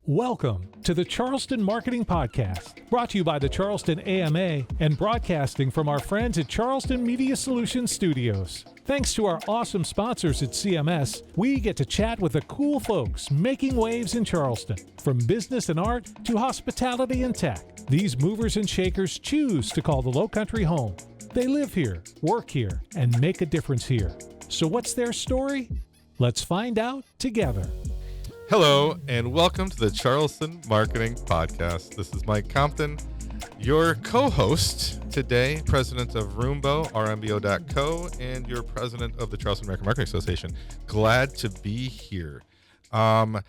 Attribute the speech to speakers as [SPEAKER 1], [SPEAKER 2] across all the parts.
[SPEAKER 1] Welcome to the Charleston Marketing Podcast, brought to you by the Charleston AMA and broadcasting from our friends at Charleston Media Solutions Studios. Thanks to our awesome sponsors at CMS, we get to chat with the cool folks making waves in Charleston. From business and art to hospitality and tech, these movers and shakers choose to call the Lowcountry home. They live here, work here, and make a difference here. So what's their story? Let's find out together.
[SPEAKER 2] Hello, and welcome to the Charleston Marketing Podcast. This is Mike Compton, your co-host today, president of Roombo, rmbo.co, and your president of the Charleston American Marketing Association. Glad to be here. I'm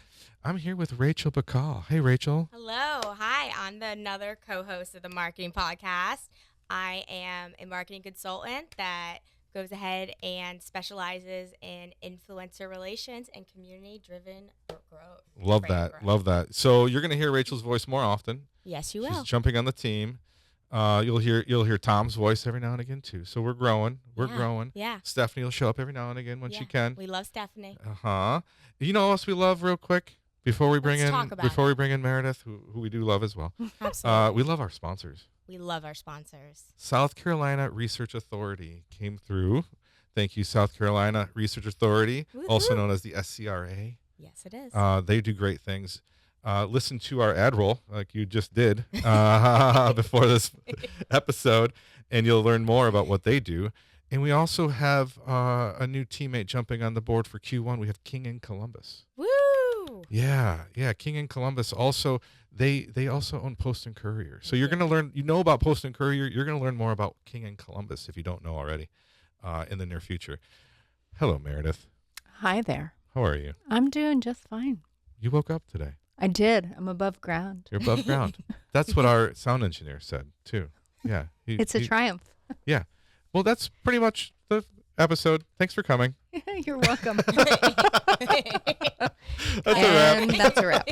[SPEAKER 2] here with Rachel Bacall. Hey, Rachel.
[SPEAKER 3] Hello. Hi. I'm another co-host of the Marketing Podcast. I am a marketing consultant that goes ahead and specializes in influencer relations and community-driven growth.
[SPEAKER 2] Love that. So you're going to hear Rachel's voice more often.
[SPEAKER 3] Yes, you will.
[SPEAKER 2] She's jumping on the team. You'll hear Tom's voice every now and again too. So we're growing. We're growing.
[SPEAKER 3] Yeah.
[SPEAKER 2] Stephanie will show up every now and again when she can.
[SPEAKER 3] We love Stephanie.
[SPEAKER 2] You know what else we love real quick before we bring
[SPEAKER 3] Let's
[SPEAKER 2] in Meridith, who we do love as well.
[SPEAKER 3] Absolutely.
[SPEAKER 2] We love our sponsors.
[SPEAKER 3] We love our sponsors.
[SPEAKER 2] South Carolina Research Authority came through. Thank you, South Carolina Research Authority, also known as the SCRA.
[SPEAKER 3] Yes, it is.
[SPEAKER 2] They do great things. Listen to our ad roll, like you just did before this episode, and you'll learn more about what they do. And we also have a new teammate jumping on the board for Q1. We have King in Columbus.
[SPEAKER 3] Woo!
[SPEAKER 2] Yeah. King in Columbus also. They also own Post and Courier. So you're going to learn, about Post and Courier. You're going to learn more about King in Columbus if you don't know already in the near future. Hello, Meridith.
[SPEAKER 4] Hi there.
[SPEAKER 2] How are you?
[SPEAKER 4] I'm doing just fine.
[SPEAKER 2] You woke up today.
[SPEAKER 4] I did. I'm above ground.
[SPEAKER 2] You're above ground. That's what our sound engineer said, too. Yeah.
[SPEAKER 4] It's a triumph.
[SPEAKER 2] Yeah. Well, that's pretty much the episode. Thanks for coming.
[SPEAKER 4] You're welcome.
[SPEAKER 2] That's a wrap.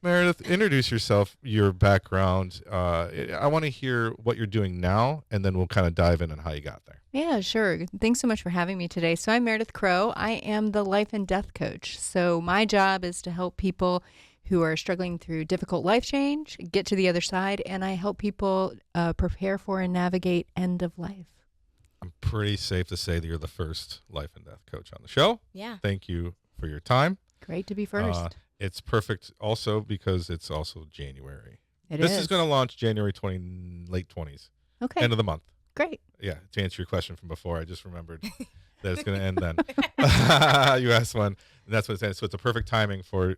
[SPEAKER 2] Meridith, introduce yourself, your background. I want to hear what you're doing now, and then we'll kind of dive in on how you got there.
[SPEAKER 4] Yeah, sure. Thanks so much for having me today. So I'm Merridith Crowe. I am the life and death coach. So my job is to help people who are struggling through difficult life change get to the other side, and I help people prepare for and navigate end of life.
[SPEAKER 2] I'm pretty safe to say that you're the first life and death coach on the show.
[SPEAKER 3] Yeah.
[SPEAKER 2] Thank you for your time.
[SPEAKER 4] Great to be first.
[SPEAKER 2] It's perfect also because it's also January.
[SPEAKER 4] This
[SPEAKER 2] is going to launch January late 20s.
[SPEAKER 4] Okay.
[SPEAKER 2] End of the month.
[SPEAKER 4] Great.
[SPEAKER 2] Yeah. To answer your question from before, I just remembered that it's going to end then. You asked one, and that's what it's saying. So it's a perfect timing for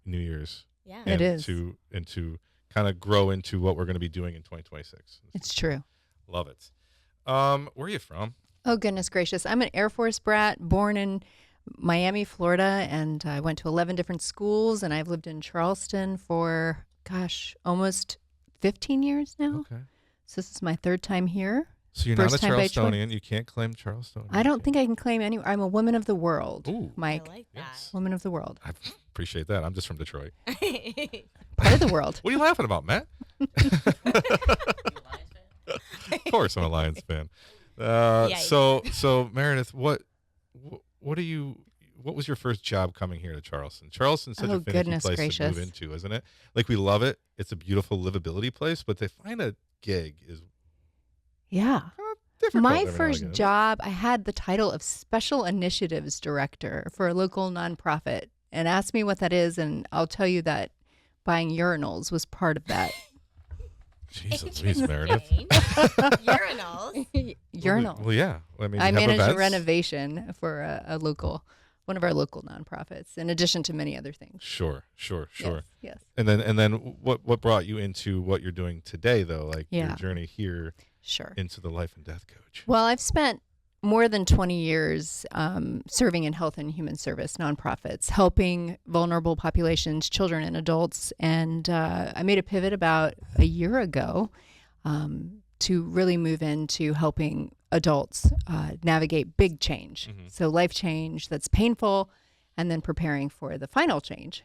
[SPEAKER 2] New Year's.
[SPEAKER 3] Yeah.
[SPEAKER 4] It is.
[SPEAKER 2] And to kind of grow into what we're going to be doing in 2026.
[SPEAKER 4] It's true.
[SPEAKER 2] Love it. Where are you from?
[SPEAKER 4] Oh, goodness gracious. I'm an Air Force brat, born in Miami, Florida, and I went to 11 different schools, and I've lived in Charleston for, almost 15 years now.
[SPEAKER 2] Okay.
[SPEAKER 4] So this is my third time here.
[SPEAKER 2] So you're not a Charlestonian. You can't claim Charlestonian.
[SPEAKER 4] I don't think I can claim any. I'm a woman of the world,
[SPEAKER 2] Ooh.
[SPEAKER 4] Mike.
[SPEAKER 3] I like that.
[SPEAKER 2] Yes.
[SPEAKER 4] Woman of the world.
[SPEAKER 2] I appreciate that. I'm just from Detroit.
[SPEAKER 4] Part of the world.
[SPEAKER 2] What are you laughing about, Matt? Of course I'm a Lions fan. So Meridith, what was your first job coming here to Charleston? Charleston's such a finicky place to move into, isn't it? Like, we love it. It's a beautiful livability place, but to find a gig is difficult.
[SPEAKER 4] My first job, I had the title of Special Initiatives Director for a local nonprofit, and ask me what that is, and I'll tell you that buying urinals was part of that.
[SPEAKER 2] Jesus, Meridith.
[SPEAKER 3] Urinals.
[SPEAKER 4] Urinals.
[SPEAKER 2] Well, yeah. I mean,
[SPEAKER 4] I managed
[SPEAKER 2] events?
[SPEAKER 4] a renovation for one of our local nonprofits, in addition to many other things.
[SPEAKER 2] Sure.
[SPEAKER 4] Yes.
[SPEAKER 2] And then what brought you into what you're doing today, though? Like your journey here into the life and death coach.
[SPEAKER 4] Well, I've spent more than 20 years serving in health and human service nonprofits, helping vulnerable populations, children and adults. And I made a pivot about a year ago to really move into helping adults navigate big change. Mm-hmm. So life change that's painful, and then preparing for the final change,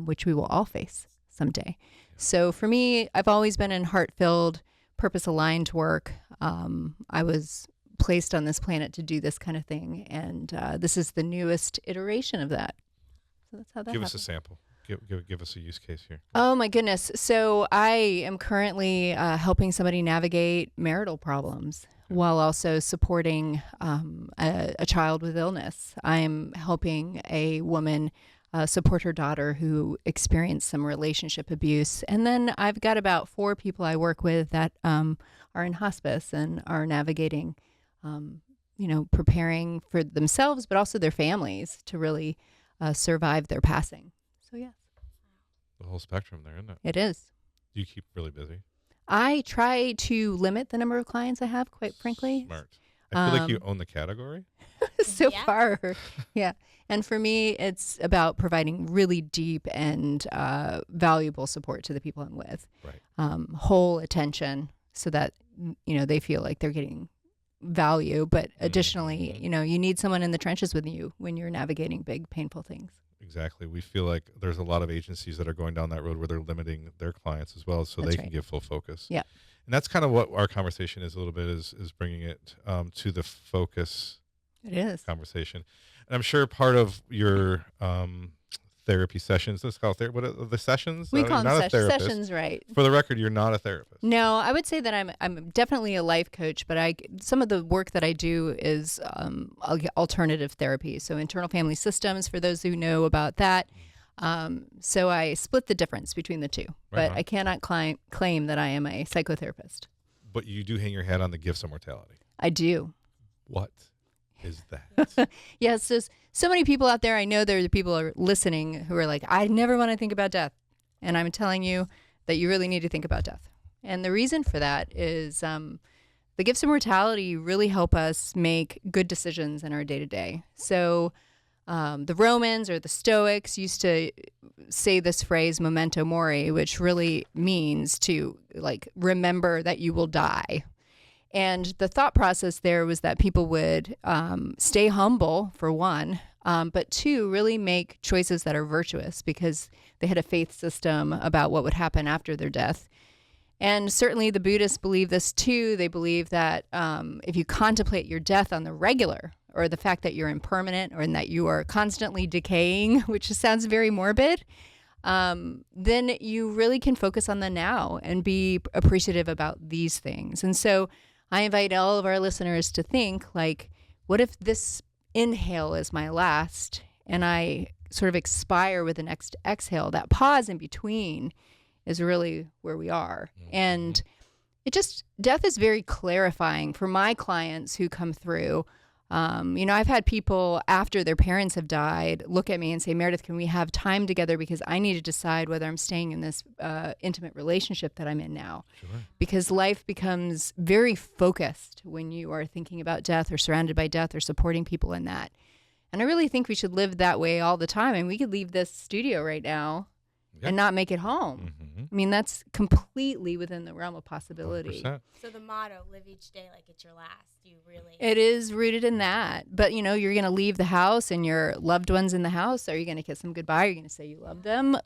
[SPEAKER 4] which we will all face someday. So for me, I've always been in heart-filled, purpose-aligned work. I was placed on this planet to do this kind of thing, and this is the newest iteration of that. So that's how that
[SPEAKER 2] Give
[SPEAKER 4] happened.
[SPEAKER 2] us a sample. Give us a use case here.
[SPEAKER 4] Oh my goodness. So I am currently helping somebody navigate marital problems while also supporting a child with illness. I'm helping a woman support her daughter who experienced some relationship abuse. And then I've got about 4 people I work with that are in hospice and are navigating, preparing for themselves, but also their families to really survive their passing. So, yes.
[SPEAKER 2] The whole spectrum there, isn't it?
[SPEAKER 4] It is.
[SPEAKER 2] You keep really busy.
[SPEAKER 4] I try to limit the number of clients I have, quite frankly.
[SPEAKER 2] Smart. I feel like you own the category.
[SPEAKER 4] So
[SPEAKER 3] Yeah.
[SPEAKER 4] far. Yeah. And for me, it's about providing really deep and valuable support to the people I'm with.
[SPEAKER 2] Right.
[SPEAKER 4] Whole attention so that, they feel like they're getting value. But additionally, you need someone in the trenches with you when you're navigating big, painful things.
[SPEAKER 2] Exactly. We feel like there's a lot of agencies that are going down that road where they're limiting their clients as well so
[SPEAKER 4] That's
[SPEAKER 2] they can
[SPEAKER 4] right.
[SPEAKER 2] give full focus.
[SPEAKER 4] Yeah.
[SPEAKER 2] And that's kind of what our conversation is a little bit, is bringing it to the focus
[SPEAKER 4] It is.
[SPEAKER 2] conversation. And I'm sure part of your therapy sessions, let's call it what are the sessions?
[SPEAKER 4] We call
[SPEAKER 2] You're
[SPEAKER 4] them
[SPEAKER 2] not a therapist.
[SPEAKER 4] sessions, right?
[SPEAKER 2] For the record, you're not a therapist.
[SPEAKER 4] No, I would say that I'm definitely a life coach, but some of the work that I do is alternative therapy. So internal family systems, for those who know about that. So I split the difference between the two, but
[SPEAKER 2] on.
[SPEAKER 4] I cannot claim that I am a psychotherapist.
[SPEAKER 2] But you do hang your hat on the gifts of mortality.
[SPEAKER 4] I do.
[SPEAKER 2] What is that?
[SPEAKER 4] Yes, there's so many people out there. I know there are people who are listening who are like, I never want to think about death. And I'm telling you that you really need to think about death. And the reason for that is the gifts of mortality really help us make good decisions in our day-to-day. So the Romans or the Stoics used to say this phrase, memento mori, which really means to remember that you will die. And the thought process there was that people would stay humble, for one, but 2, really make choices that are virtuous because they had a faith system about what would happen after their death. And certainly the Buddhists believe this too. They believe that if you contemplate your death on the regular, or the fact that you're impermanent or that you are constantly decaying, which sounds very morbid, then you really can focus on the now and be appreciative about these things. And so I invite all of our listeners to think what if this inhale is my last and I sort of expire with the next exhale? That pause in between is really where we are. And death is very clarifying for my clients who come through. I've had people after their parents have died look at me and say, Meridith, can we have time together because I need to decide whether I'm staying in this intimate relationship that I'm in now.
[SPEAKER 2] Sure.
[SPEAKER 4] Because life becomes very focused when you are thinking about death or surrounded by death or supporting people in that. And I really think we should live that way all the time. And we could leave this studio right now and not make it home.
[SPEAKER 2] Mm-hmm.
[SPEAKER 4] I mean, that's completely within the realm of possibility.
[SPEAKER 2] 100%.
[SPEAKER 3] So the motto, live each day like it's your last. You really.
[SPEAKER 4] It is rooted in that. But, you're going to leave the house and your loved ones in the house. Are you going to kiss them goodbye? Are you going to say you love them?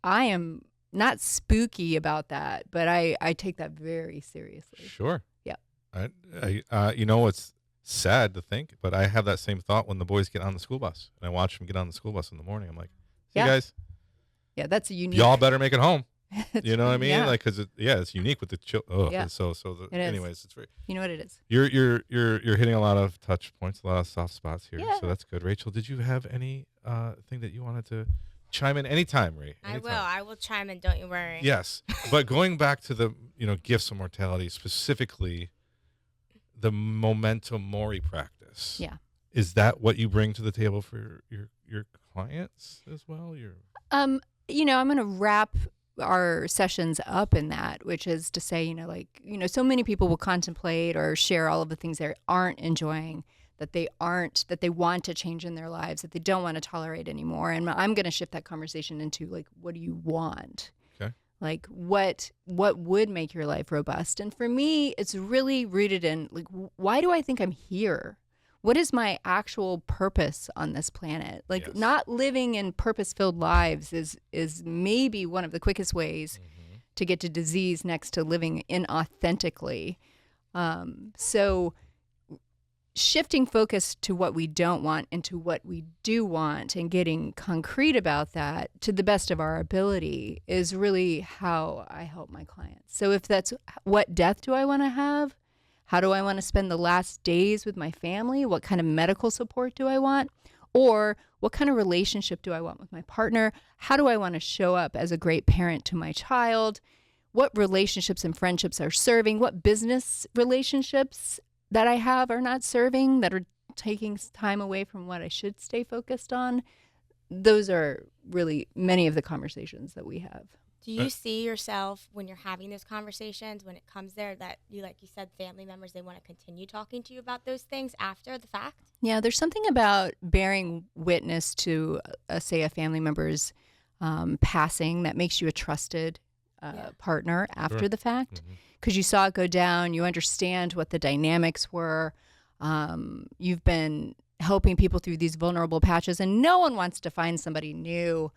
[SPEAKER 4] I am not spooky about that, but I take that very seriously.
[SPEAKER 2] Sure.
[SPEAKER 4] Yeah.
[SPEAKER 2] It's sad to think, but I have that same thought when the boys get on the school bus. And I watch them get on the school bus in the morning. I'm like, see you guys.
[SPEAKER 4] Yeah, that's a unique.
[SPEAKER 2] Y'all better make it home. You know what I mean?
[SPEAKER 4] Yeah.
[SPEAKER 2] Because it's unique with the children.
[SPEAKER 4] Yeah.
[SPEAKER 2] Anyways, it's very.
[SPEAKER 4] You know what it is.
[SPEAKER 2] You're hitting a lot of touch points, a lot of soft spots here.
[SPEAKER 4] Yeah.
[SPEAKER 2] So that's good. Rachel, did you have any thing that you wanted to chime in anytime, Ray? Anytime.
[SPEAKER 3] I will chime in. Don't you worry.
[SPEAKER 2] Yes, but going back to the gifts of mortality, specifically the memento mori practice.
[SPEAKER 4] Yeah.
[SPEAKER 2] Is that what you bring to the table for your clients as well?
[SPEAKER 4] I'm going to wrap our sessions up in that, which is to say, so many people will contemplate or share all of the things they aren't enjoying, that they want to change in their lives, that they don't want to tolerate anymore. And I'm going to shift that conversation into what do you want?
[SPEAKER 2] Okay.
[SPEAKER 4] What would make your life robust? And for me, it's really rooted in why do I think I'm here? What is my actual purpose on this planet?
[SPEAKER 2] Yes.
[SPEAKER 4] Not living in purpose-filled lives is maybe one of the quickest ways to get to disease next to living inauthentically. So shifting focus to what we don't want into what we do want and getting concrete about that to the best of our ability is really how I help my clients. So if that's what death do I want to have? How do I want to spend the last days with my family? What kind of medical support do I want? Or what kind of relationship do I want with my partner? How do I want to show up as a great parent to my child? What relationships and friendships are serving? What business relationships that I have are not serving, that are taking time away from what I should stay focused on? Those are really many of the conversations that we have.
[SPEAKER 3] Do you see yourself when you're having those conversations, when it comes there, that you, like you said, family members, they want to continue talking to you about those things after the fact?
[SPEAKER 4] Yeah, there's something about bearing witness to, say, a family member's passing that makes you a trusted partner after the fact. Because you saw it go down, you understand what the dynamics were. You've been helping people through these vulnerable patches, and no one wants to find somebody new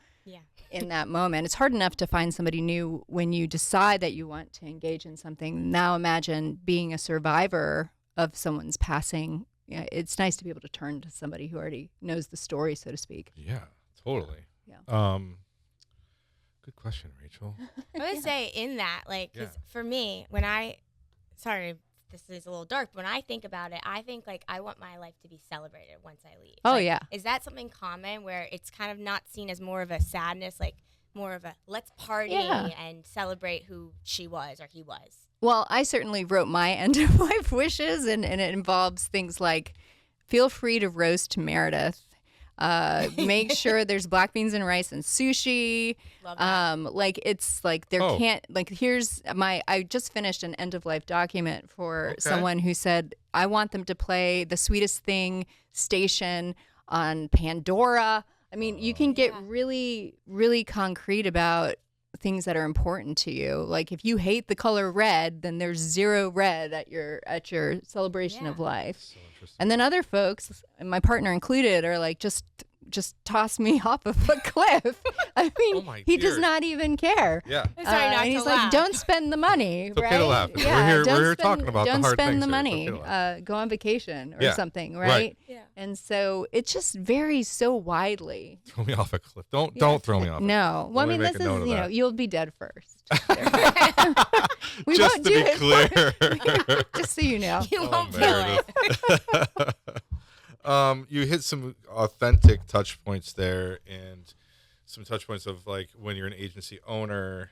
[SPEAKER 4] in that moment. It's hard enough to find somebody new when you decide that you want to engage in something. Now imagine being a survivor of someone's passing. It's nice to be able to turn to somebody who already knows the story, so to speak.
[SPEAKER 2] Yeah, totally.
[SPEAKER 4] Yeah.
[SPEAKER 2] Good question, Rachel.
[SPEAKER 3] I would say in that, like, because for me, sorry, this is a little dark, but when I think about it, I think, like, I want my life to be celebrated once I leave.
[SPEAKER 4] Oh,
[SPEAKER 3] like,
[SPEAKER 4] yeah.
[SPEAKER 3] Is that something common where it's kind of not seen as more of a sadness, like more of a let's party and celebrate who she was or he was?
[SPEAKER 4] Well, I certainly wrote my end of life wishes, and it involves things like feel free to roast Meridith. Make sure there's black beans and rice and sushi.
[SPEAKER 3] Love that.
[SPEAKER 4] Like it's like there can't, like, here's I just finished an end of life document for someone who said, I want them to play The Sweetest Thing station on Pandora. I mean, you can get really, really concrete about things that are important to you. Like if you hate the color red, then there's 0 red at your celebration of life.
[SPEAKER 2] So interesting.
[SPEAKER 4] And then other folks, and my partner included, are like, just toss me off of a cliff. I mean, he does not even care.
[SPEAKER 2] Yeah.
[SPEAKER 3] I'm sorry not
[SPEAKER 4] and he's
[SPEAKER 3] to
[SPEAKER 4] like,
[SPEAKER 3] laugh.
[SPEAKER 4] don't spend the money,
[SPEAKER 2] It's
[SPEAKER 4] right?
[SPEAKER 2] okay to laugh.
[SPEAKER 4] Yeah,
[SPEAKER 2] We're here talking about the
[SPEAKER 4] don't
[SPEAKER 2] hard
[SPEAKER 4] spend
[SPEAKER 2] things
[SPEAKER 4] the
[SPEAKER 2] here.
[SPEAKER 4] money.
[SPEAKER 2] It's okay to laugh.
[SPEAKER 4] Go on vacation or something, right?
[SPEAKER 3] Yeah.
[SPEAKER 4] And so it just varies so widely.
[SPEAKER 2] Throw me off a cliff. Don't throw me off.
[SPEAKER 4] No. Well, I mean, this is, you'll be dead first. We
[SPEAKER 2] just
[SPEAKER 4] won't
[SPEAKER 2] to
[SPEAKER 4] do
[SPEAKER 2] be
[SPEAKER 4] it.
[SPEAKER 2] clear.
[SPEAKER 4] Just so you know.
[SPEAKER 3] You won't feel it.
[SPEAKER 2] You hit some authentic touch points there, and some touch points of, like, when you're an agency owner,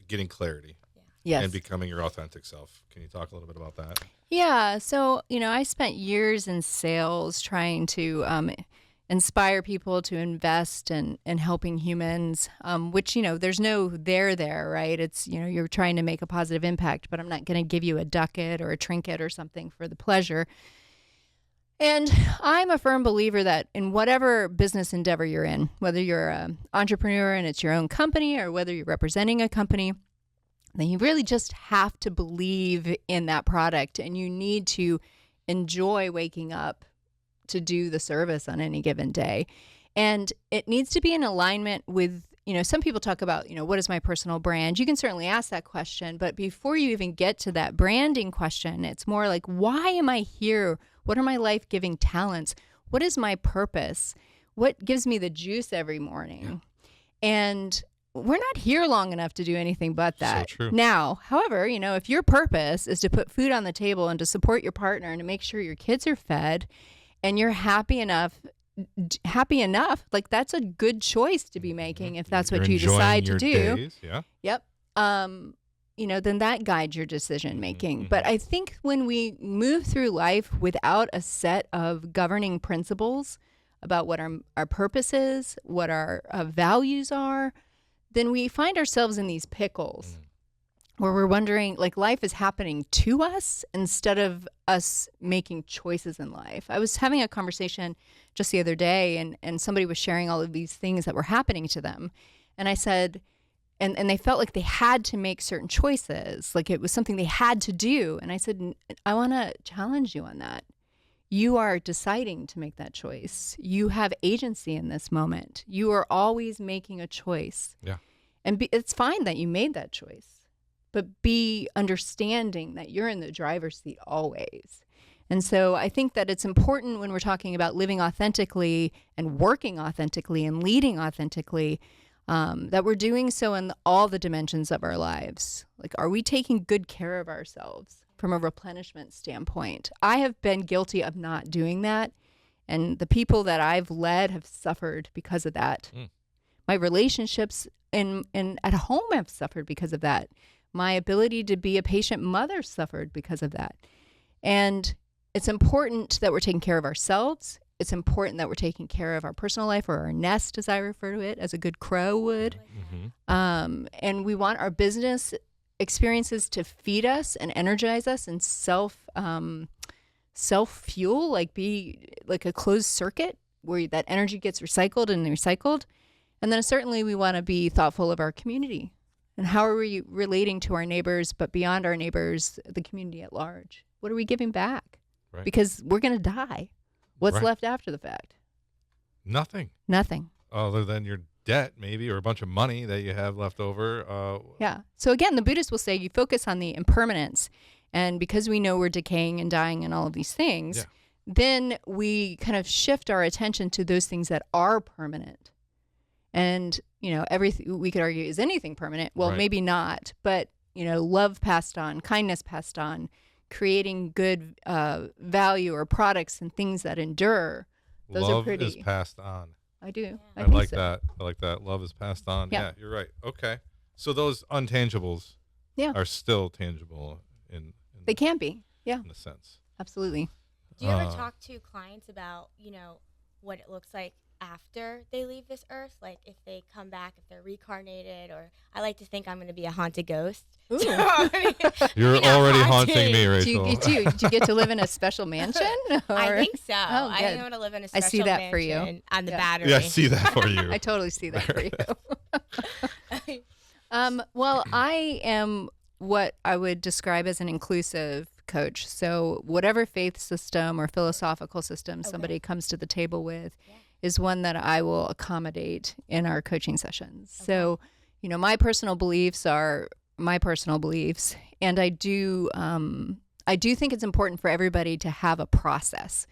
[SPEAKER 2] getting clarity and becoming your authentic self. Can you talk a little bit about that?
[SPEAKER 4] Yeah. So, I spent years in sales trying to inspire people to invest in helping humans, which, there's no there, right? It's, you're trying to make a positive impact, but I'm not going to give you a ducat or a trinket or something for the pleasure. And I'm a firm believer that in whatever business endeavor you're in, whether you're an entrepreneur and it's your own company or whether you're representing a company, then you really just have to believe in that product, and you need to enjoy waking up to do the service on any given day. And it needs to be in alignment with, some people talk about, what is my personal brand? You can certainly ask that question, but before you even get to that branding question, it's more like, why am I here? What are my life-giving talents? What is my purpose? What gives me the juice every morning? And we're not here long enough to do anything but that.
[SPEAKER 2] So true.
[SPEAKER 4] Now, however, if your purpose is to put food on the table and to support your partner and to make sure your kids are fed and you're happy enough, like, that's a good choice to be making if that's what you decide to do.
[SPEAKER 2] Days. Yeah.
[SPEAKER 4] Yep. Then that guides your decision making. But I think when we move through life without a set of governing principles about what our purpose is, what our values are, then we find ourselves in these pickles where we're wondering, like, life is happening to us instead of us making choices in life. I was having a conversation just the other day, and somebody was sharing all of these things that were happening to them. And I said, and they felt like they had to make certain choices, like it was something they had to do. And I said, I want to challenge you on that. You are deciding to make that choice. You have agency in this moment. You are always making a choice.
[SPEAKER 2] Yeah.
[SPEAKER 4] And it's fine that you made that choice, but be understanding that you're in the driver's seat always. And so I think that it's important when we're talking about living authentically and working authentically and leading authentically, that we're doing so in all the dimensions of our lives. Like, are we taking good care of ourselves from a replenishment standpoint? I have been guilty of not doing that. And the people that I've led have suffered because of that. My relationships at home have suffered because of that. My ability to be a patient mother suffered because of that. And it's important that we're taking care of ourselves. It's important that we're taking care of our personal life, or our nest, as I refer to it, as a good crow would. And we want our business experiences to feed us and energize us and self-fuel, like be like a closed circuit where that energy gets recycled and recycled. And then certainly we want to be thoughtful of our community and how are we relating to our neighbors, but beyond our neighbors, the community at large. What are we giving back?
[SPEAKER 2] Right.
[SPEAKER 4] Because we're going to die. What's
[SPEAKER 2] Right.
[SPEAKER 4] left after the fact?
[SPEAKER 2] Nothing.
[SPEAKER 4] Nothing.
[SPEAKER 2] Other than your debt, maybe, or a bunch of money that you have left over.
[SPEAKER 4] Yeah. So again, the Buddhists will say you focus on the impermanence. And because we know we're decaying and dying and all of these things, then we kind of shift our attention to those things that are permanent. And, everything we could argue, is anything permanent? Well,
[SPEAKER 2] Right.
[SPEAKER 4] maybe not. But, love passed on, kindness passed on, creating good value or products and things that endure. Those
[SPEAKER 2] Love
[SPEAKER 4] are pretty.
[SPEAKER 2] is passed on.
[SPEAKER 4] I do.
[SPEAKER 2] I
[SPEAKER 4] think
[SPEAKER 2] like
[SPEAKER 4] so.
[SPEAKER 2] that. I like that. Love is passed on.
[SPEAKER 4] Yeah.
[SPEAKER 2] Yeah, you're right. Okay. So those untangibles are still tangible in
[SPEAKER 4] They can be. Yeah,
[SPEAKER 2] a sense.
[SPEAKER 4] absolutely.
[SPEAKER 3] Do you ever talk to clients about, what it looks like after they leave this earth? Like if they come back, if they're reincarnated, or I like to think I'm going to be a haunted ghost.
[SPEAKER 4] Ooh.
[SPEAKER 2] You're
[SPEAKER 3] Not
[SPEAKER 2] already
[SPEAKER 3] haunted.
[SPEAKER 2] haunting me,
[SPEAKER 4] Do you,
[SPEAKER 2] Rachel.
[SPEAKER 4] do you get to live in a special mansion?
[SPEAKER 3] I
[SPEAKER 4] or-
[SPEAKER 3] think so.
[SPEAKER 4] Oh,
[SPEAKER 3] I
[SPEAKER 4] good.
[SPEAKER 3] think I'm going to live in a
[SPEAKER 4] I
[SPEAKER 3] special
[SPEAKER 4] see that for you.
[SPEAKER 3] mansion on the
[SPEAKER 4] Yeah.
[SPEAKER 3] Battery.
[SPEAKER 2] Yeah, I see that for you.
[SPEAKER 4] I totally see that for you. Well, I am what I would describe as an inclusive coach. So whatever faith system or philosophical system somebody comes to the table with is one that I will accommodate in our coaching sessions. So, my personal beliefs are my personal beliefs. And I do think it's important for everybody to have a process.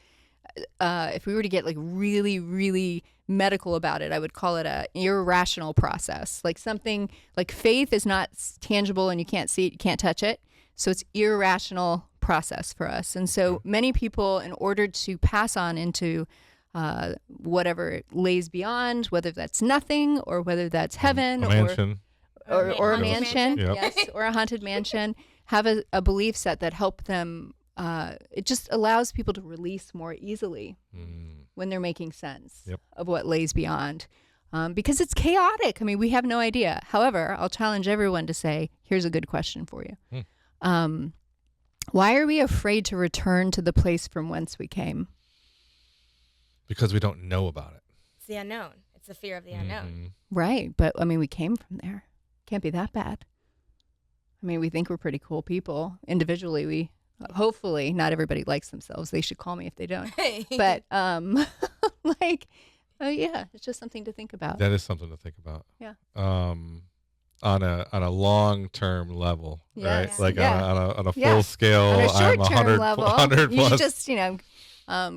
[SPEAKER 4] If we were to get like really, really medical about it, I would call it a irrational process. Like something like faith is not tangible and you can't see it, you can't touch it. So it's irrational process for us. And so many people, in order to pass on into whatever lays beyond, whether that's nothing or whether that's heaven
[SPEAKER 2] A mansion.
[SPEAKER 4] or a
[SPEAKER 3] Haunted
[SPEAKER 4] mansion,
[SPEAKER 2] Yep.
[SPEAKER 4] yes, or a haunted mansion, have a belief set that help them. It just allows people to release more easily when they're making sense of what lays beyond. Because it's chaotic. I mean, we have no idea. However, I'll challenge everyone to say, here's a good question for you. Why are we afraid to return to the place from whence we came?
[SPEAKER 2] Because we don't know about it.
[SPEAKER 3] It's the unknown. It's the fear of the unknown.
[SPEAKER 4] Right. But I mean, we came from there. Can't be that bad. I mean, we think we're pretty cool people. Individually, hopefully not everybody likes themselves. They should call me if they don't. But it's just something to think about.
[SPEAKER 2] That is something to think about.
[SPEAKER 4] Yeah.
[SPEAKER 2] On a long-term level, right?
[SPEAKER 4] Yes.
[SPEAKER 2] Like
[SPEAKER 4] Yeah.
[SPEAKER 2] on a
[SPEAKER 4] Yeah.
[SPEAKER 2] full scale,
[SPEAKER 4] On a
[SPEAKER 2] I'm
[SPEAKER 4] short-term
[SPEAKER 2] 100,
[SPEAKER 4] level,
[SPEAKER 2] 100
[SPEAKER 4] you
[SPEAKER 2] plus.
[SPEAKER 4] should just,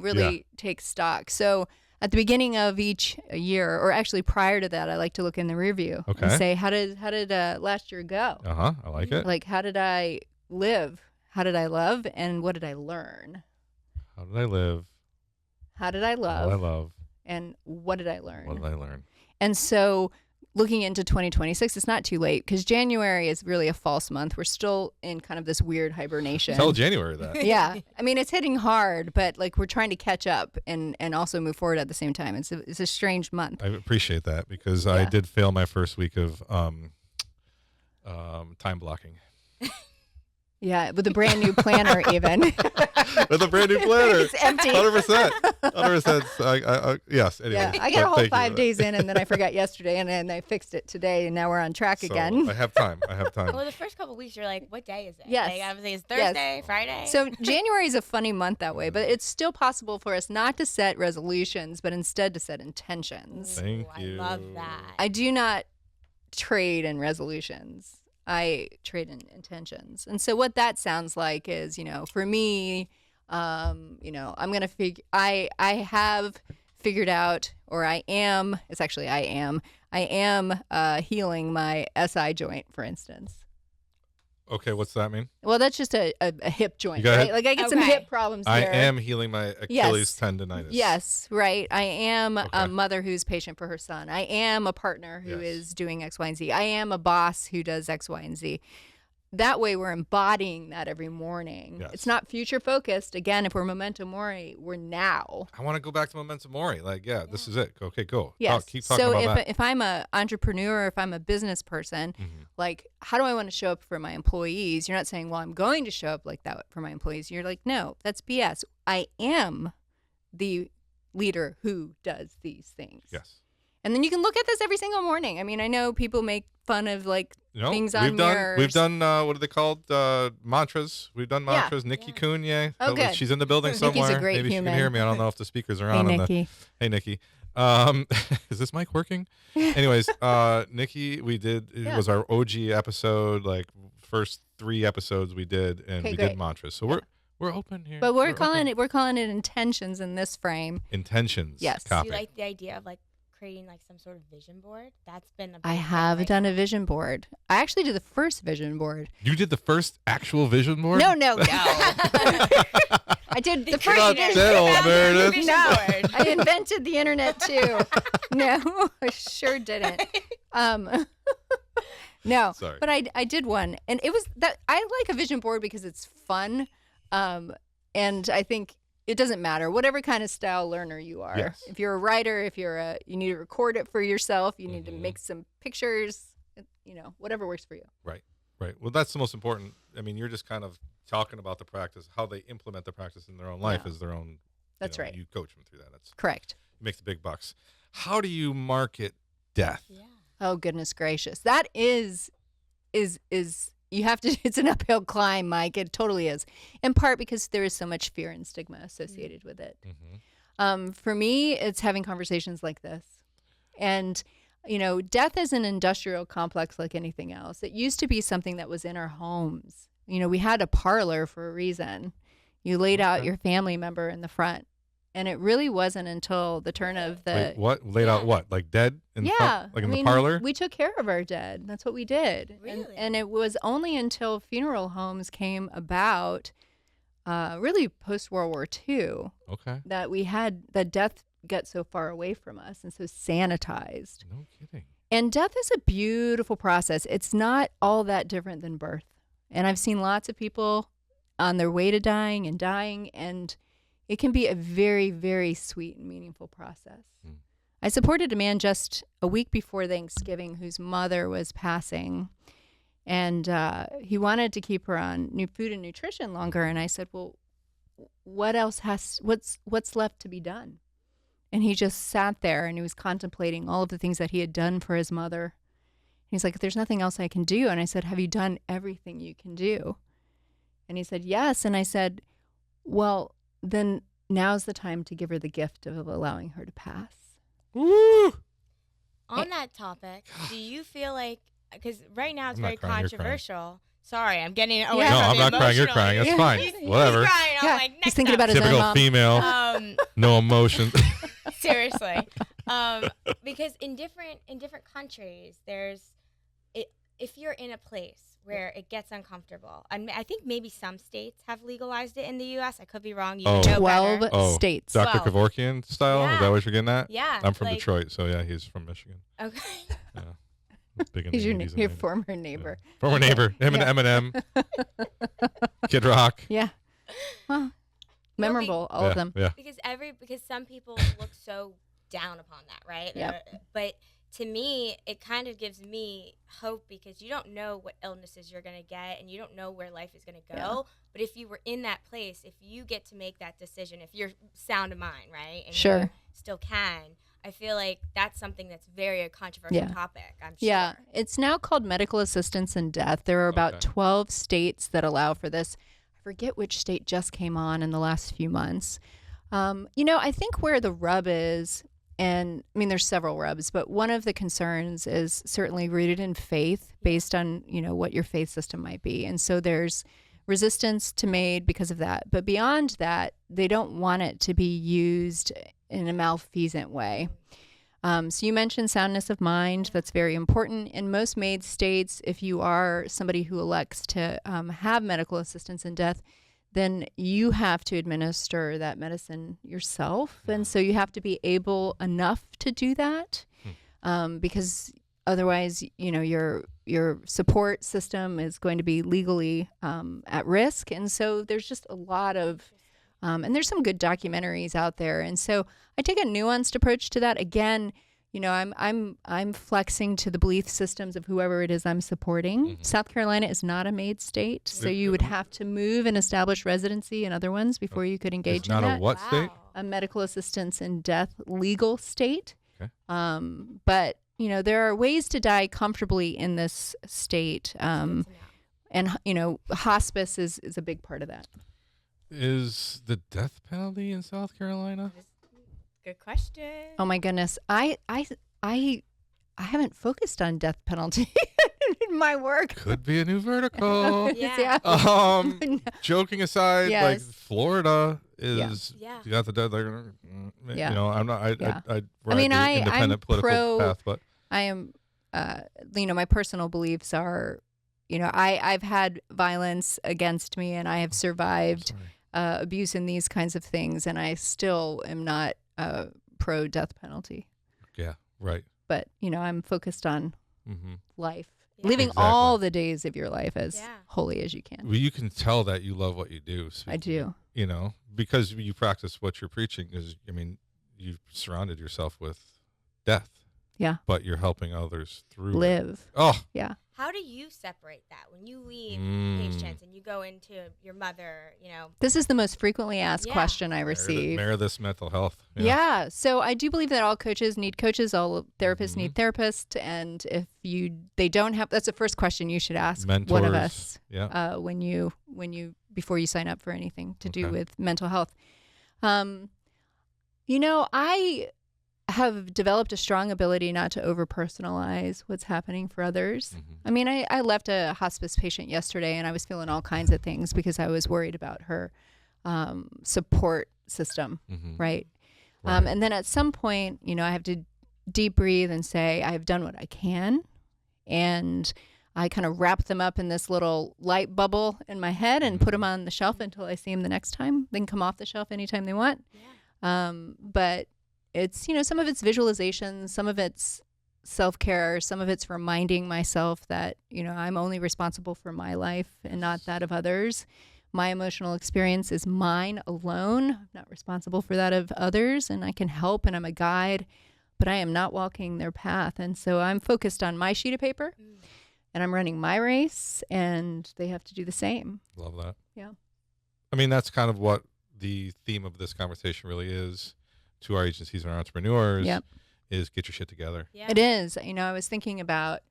[SPEAKER 4] really take stock. So at the beginning of each year, or actually prior to that, I like to look in the rear view and
[SPEAKER 2] Okay.
[SPEAKER 4] say, how did last year go?
[SPEAKER 2] I like it.
[SPEAKER 4] Like, how did I live? How did I love? And what did I learn?
[SPEAKER 2] How did I live?
[SPEAKER 4] How did I
[SPEAKER 2] How did I
[SPEAKER 4] love?
[SPEAKER 2] love?
[SPEAKER 4] And what did I learn?
[SPEAKER 2] What did I learn?
[SPEAKER 4] And so looking into 2026, it's not too late because January is really a false month. We're still in kind of this weird hibernation.
[SPEAKER 2] Tell January that.
[SPEAKER 4] Yeah. I mean, it's hitting hard, but like we're trying to catch up and also move forward at the same time. It's a strange month.
[SPEAKER 2] I appreciate that because I did fail my first week of time blocking.
[SPEAKER 4] Yeah, with a brand new planner even.
[SPEAKER 2] With a brand new planner.
[SPEAKER 4] It's empty.
[SPEAKER 2] 100%. 100%. Yes. Anyway,
[SPEAKER 4] Yeah, I got a
[SPEAKER 2] but
[SPEAKER 4] whole
[SPEAKER 2] thank you
[SPEAKER 4] 5
[SPEAKER 2] for
[SPEAKER 4] days in, and then I forgot yesterday, and then I fixed it today, and now we're on track
[SPEAKER 2] that. So
[SPEAKER 4] again.
[SPEAKER 2] I have time.
[SPEAKER 3] Well, the first couple weeks, you're like, what day is it?
[SPEAKER 4] Yes.
[SPEAKER 3] Like, I would say it's
[SPEAKER 4] Yes.
[SPEAKER 3] Thursday, Friday.
[SPEAKER 4] So January is a funny month that way, but it's still possible for us not to set resolutions, but instead to set intentions.
[SPEAKER 2] Thank
[SPEAKER 3] Ooh,
[SPEAKER 2] you.
[SPEAKER 3] I love that.
[SPEAKER 4] I do not trade in resolutions. I trade in intentions. And so what that sounds like is, for me, I'm going to I have figured out, or I am healing my SI joint, for instance.
[SPEAKER 2] Okay, what's that mean?
[SPEAKER 4] Well, that's just a hip joint,
[SPEAKER 2] go
[SPEAKER 4] right?
[SPEAKER 2] ahead.
[SPEAKER 4] Like I get some hip problems
[SPEAKER 2] I
[SPEAKER 4] there.
[SPEAKER 2] am healing my Achilles tendonitis.
[SPEAKER 4] Yes, right. I am a mother who's patient for her son. I am a partner who is doing X, Y, and Z. I am a boss who does X, Y, and Z. That way we're embodying that every morning.
[SPEAKER 2] Yes.
[SPEAKER 4] It's not future focused. Again, if we're memento mori, we're now.
[SPEAKER 2] I want to go back to memento mori. Like, this is it. Okay, go.
[SPEAKER 4] Yes.
[SPEAKER 2] Keep talking about that.
[SPEAKER 4] So if I'm an entrepreneur, if I'm a business person, like, how do I want to show up for my employees? You're not saying, well, I'm going to show up like that for my employees. You're like, no, that's BS. I am the leader who does these things.
[SPEAKER 2] Yes.
[SPEAKER 4] And then you can look at this every single morning. I mean, I know people make fun of like things on mirrors.
[SPEAKER 2] We've done what are they called? Mantras. We've done mantras. Nikki Kunye.
[SPEAKER 4] Oh, good.
[SPEAKER 2] She's in the building somewhere.
[SPEAKER 4] Nikki's a great
[SPEAKER 2] Maybe
[SPEAKER 4] human.
[SPEAKER 2] she can hear me. I don't know if the speakers are on.
[SPEAKER 4] Hey, Nikki.
[SPEAKER 2] Hey, Nikki. Is this mic working? Anyways, Nikki, we did. It was our OG episode, like first 3 episodes we did, and we did mantras. So we're open here.
[SPEAKER 4] But we're calling it intentions in this frame.
[SPEAKER 2] Intentions.
[SPEAKER 4] Yes.
[SPEAKER 3] Do you like the idea of like creating like some sort of vision board? That's been a big
[SPEAKER 4] I have done a vision board. I actually did the first vision board.
[SPEAKER 2] You did the first actual vision board?
[SPEAKER 4] No. I did the first
[SPEAKER 2] Not that old, Meredith.
[SPEAKER 4] No, I invented the internet too. No, I sure didn't. No,
[SPEAKER 2] sorry.
[SPEAKER 4] But I did one, and it was that I like a vision board because it's fun, and I think it doesn't matter whatever kind of style learner you are.
[SPEAKER 2] Yes.
[SPEAKER 4] If you're a writer, you need to record it for yourself. You need to make some pictures. Whatever works for you.
[SPEAKER 2] Right. Well, that's the most important. I mean, you're just kind of talking about the practice, how they implement the practice in their own life is their own.
[SPEAKER 4] That's right.
[SPEAKER 2] You coach them through that. That's
[SPEAKER 4] correct.
[SPEAKER 2] You make the big bucks. How do you market death?
[SPEAKER 3] Yeah.
[SPEAKER 4] Oh, goodness gracious. That is you have to, it's an uphill climb, Mike. It totally is. In part because there is so much fear and stigma associated with it. For me, it's having conversations like this. And, death is an industrial complex like anything else. It used to be something that was in our homes. We had a parlor for a reason. You laid out your family member in the front. And it really wasn't until the turn of the...
[SPEAKER 2] Wait, what? Laid out what? Like dead? In the front? Like in the parlor?
[SPEAKER 4] We took care of our dead. That's what we did.
[SPEAKER 3] Really?
[SPEAKER 4] And it was only until funeral homes came about, really post-World War II, that we had the death get so far away from us and so sanitized.
[SPEAKER 2] No kidding.
[SPEAKER 4] And death is a beautiful process. It's not all that different than birth. And I've seen lots of people on their way to dying, and it can be a very, very sweet and meaningful process. I supported a man just a week before Thanksgiving whose mother was passing, and he wanted to keep her on new food and nutrition longer. And I said, well, what's left to be done? And he just sat there and he was contemplating all of the things that he had done for his mother. He's like, there's nothing else I can do. And I said, have you done everything you can do? And he said, yes. And I said, well, then now's the time to give her the gift of allowing her to pass.
[SPEAKER 2] Woo!
[SPEAKER 3] On that topic, do you feel like, because right now it's
[SPEAKER 2] I'm not
[SPEAKER 3] very
[SPEAKER 2] crying, you're
[SPEAKER 3] controversial. Sorry, I'm getting away
[SPEAKER 4] Yeah.
[SPEAKER 2] No,
[SPEAKER 3] from
[SPEAKER 2] I'm
[SPEAKER 3] the
[SPEAKER 2] not crying. You're
[SPEAKER 3] emotional.
[SPEAKER 2] crying. That's fine.
[SPEAKER 3] He's
[SPEAKER 2] Whatever.
[SPEAKER 3] crying. I'm
[SPEAKER 4] Yeah,
[SPEAKER 3] like,
[SPEAKER 4] he's
[SPEAKER 3] next
[SPEAKER 4] thinking
[SPEAKER 3] up.
[SPEAKER 4] about his own
[SPEAKER 2] Typical
[SPEAKER 4] mom.
[SPEAKER 2] female. No emotion.
[SPEAKER 3] Seriously, because in different countries, if you're in a place where it gets uncomfortable, I think maybe some states have legalized it in the U.S. I could be wrong. You know better.
[SPEAKER 4] 12 states.
[SPEAKER 2] Dr.
[SPEAKER 3] 12.
[SPEAKER 2] Kevorkian style? Is that what you're getting at?
[SPEAKER 3] Yeah.
[SPEAKER 2] I'm from Detroit, so yeah, he's from Michigan.
[SPEAKER 3] Okay.
[SPEAKER 2] Yeah. Big in
[SPEAKER 4] He's
[SPEAKER 2] the
[SPEAKER 4] your,
[SPEAKER 2] 80s and
[SPEAKER 4] your
[SPEAKER 2] 90s.
[SPEAKER 4] former neighbor.
[SPEAKER 2] Yeah. Former neighbor. Him and Eminem. Kid Rock.
[SPEAKER 4] Yeah. Well, memorable, all of them.
[SPEAKER 2] Yeah.
[SPEAKER 3] Because some people look so down upon that, right?
[SPEAKER 4] Yep.
[SPEAKER 3] But to me, it kind of gives me hope because you don't know what illnesses you're going to get and you don't know where life is going to go.
[SPEAKER 4] Yeah.
[SPEAKER 3] But if you were in that place, if you get to make that decision, if you're sound of mind, right? And
[SPEAKER 4] Sure.
[SPEAKER 3] you still can. I feel like that's something that's very a controversial topic, I'm sure.
[SPEAKER 4] Yeah, it's now called medical assistance in death. There are about 12 states that allow for this. I forget which state just came on in the last few months. I think where the rub is, and I mean, there's several rubs, but one of the concerns is certainly rooted in faith based on, what your faith system might be. And so there's resistance to MAID because of that. But beyond that, they don't want it to be used in a malfeasant way. So you mentioned soundness of mind. That's very important. In most MAID states, if you are somebody who elects to have medical assistance in death, then you have to administer that medicine yourself. And so you have to be able enough to do that because otherwise, your support system is going to be legally at risk. And so there's just a lot of, and there's some good documentaries out there. And so I take a nuanced approach to that. Again, I'm flexing to the belief systems of whoever it is I'm supporting. South Carolina is not a MAID state, so you would have to move and establish residency in other ones before you could engage in that.
[SPEAKER 2] It's not a what state?
[SPEAKER 4] A medical assistance in death legal state.
[SPEAKER 2] Okay.
[SPEAKER 4] But there are ways to die comfortably in this state, and hospice is a big part of that.
[SPEAKER 2] Is the death penalty in South Carolina?
[SPEAKER 3] Good question.
[SPEAKER 4] Oh my goodness, I haven't focused on death penalty in my work.
[SPEAKER 2] Could be a new vertical.
[SPEAKER 3] Yeah.
[SPEAKER 2] Joking aside,
[SPEAKER 4] Yes.
[SPEAKER 2] like Florida is
[SPEAKER 3] Yeah.
[SPEAKER 2] you got the dead.
[SPEAKER 4] Yeah.
[SPEAKER 2] I'm not. I
[SPEAKER 4] Yeah.
[SPEAKER 2] ride the independent
[SPEAKER 4] I'm
[SPEAKER 2] political path, but
[SPEAKER 4] I am, my personal beliefs are, I've had violence against me and I have survived abuse and these kinds of things, and I still am not pro death penalty.
[SPEAKER 2] Yeah, right.
[SPEAKER 4] But, I'm focused on life,
[SPEAKER 3] Yeah.
[SPEAKER 4] living
[SPEAKER 2] Exactly.
[SPEAKER 4] all the days of your life as
[SPEAKER 3] Yeah.
[SPEAKER 4] holy as you can.
[SPEAKER 2] Well, you can tell that you love what you do.
[SPEAKER 4] I do.
[SPEAKER 2] Because you practice what you're preaching. Because you've surrounded yourself with death.
[SPEAKER 4] Yeah.
[SPEAKER 2] But you're helping others through it.
[SPEAKER 4] Live.
[SPEAKER 2] Oh,
[SPEAKER 4] Yeah.
[SPEAKER 3] How do you separate that when you leave patients and you go into your mother,
[SPEAKER 4] This is the most frequently asked
[SPEAKER 3] Yeah.
[SPEAKER 4] question I receive.
[SPEAKER 2] Meridith mental health.
[SPEAKER 4] Yeah. So I do believe that all coaches need coaches, all therapists need therapists, and if they don't have, that's the first question you should ask one of
[SPEAKER 2] Mentors.
[SPEAKER 4] us
[SPEAKER 2] Yeah.
[SPEAKER 4] when you before you sign up for anything to do
[SPEAKER 2] Okay.
[SPEAKER 4] with mental health. I have developed a strong ability not to over-personalize what's happening for others. I mean, I left a hospice patient yesterday and I was feeling all kinds of things because I was worried about her support system, right? And then at some point, I have to deep breathe and say, I have done what I can. And I kind of wrap them up in this little light bubble in my head and put them on the shelf until I see them the next time. They can come off the shelf anytime they want.
[SPEAKER 3] Yeah.
[SPEAKER 4] But it's, some of it's visualization, some of it's self-care, some of it's reminding myself that, I'm only responsible for my life and not that of others. My emotional experience is mine alone. I'm not responsible for that of others, and I can help and I'm a guide, but I am not walking their path. And so I'm focused on my sheet of paper and I'm running my race, and they have to do the same.
[SPEAKER 2] Love that.
[SPEAKER 4] Yeah.
[SPEAKER 2] I mean, that's kind of what the theme of this conversation really is to our agencies and our entrepreneurs.
[SPEAKER 4] Yep.
[SPEAKER 2] Is get your shit together.
[SPEAKER 3] Yeah.
[SPEAKER 4] It is. I was thinking about,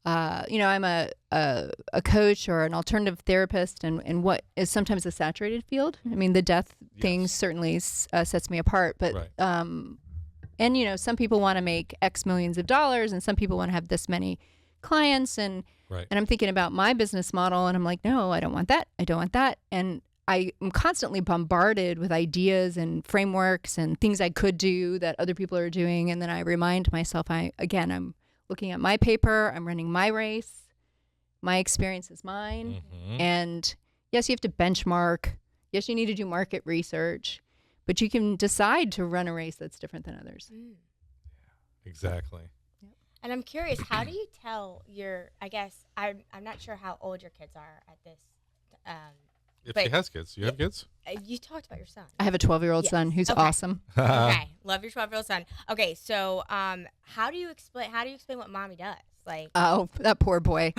[SPEAKER 4] I'm a coach or an alternative therapist, and what is sometimes a saturated field. I mean, the death thing certainly sets me apart, but
[SPEAKER 2] Right.
[SPEAKER 4] and some people want to make X millions of dollars, and some people want to have this many clients, and
[SPEAKER 2] Right.
[SPEAKER 4] I'm thinking about my business model, and I'm like, no, I don't want that. I don't want that, and I am constantly bombarded with ideas and frameworks and things I could do that other people are doing. And then I remind myself, I'm looking at my paper, I'm running my race, my experience is mine. And yes, you have to benchmark. Yes, you need to do market research, but you can decide to run a race that's different than others.
[SPEAKER 2] Exactly.
[SPEAKER 3] And I'm curious, how do you tell I'm not sure how old your kids are at this.
[SPEAKER 2] If
[SPEAKER 3] But-
[SPEAKER 2] she has kids, you have kids?
[SPEAKER 3] You talked about your son.
[SPEAKER 4] I have a 12-year-old
[SPEAKER 3] Yes.
[SPEAKER 4] son who's
[SPEAKER 3] Okay.
[SPEAKER 4] awesome.
[SPEAKER 3] Okay, love your 12-year-old son. Okay, so how do you explain what mommy does? Like,
[SPEAKER 4] Oh, that poor boy.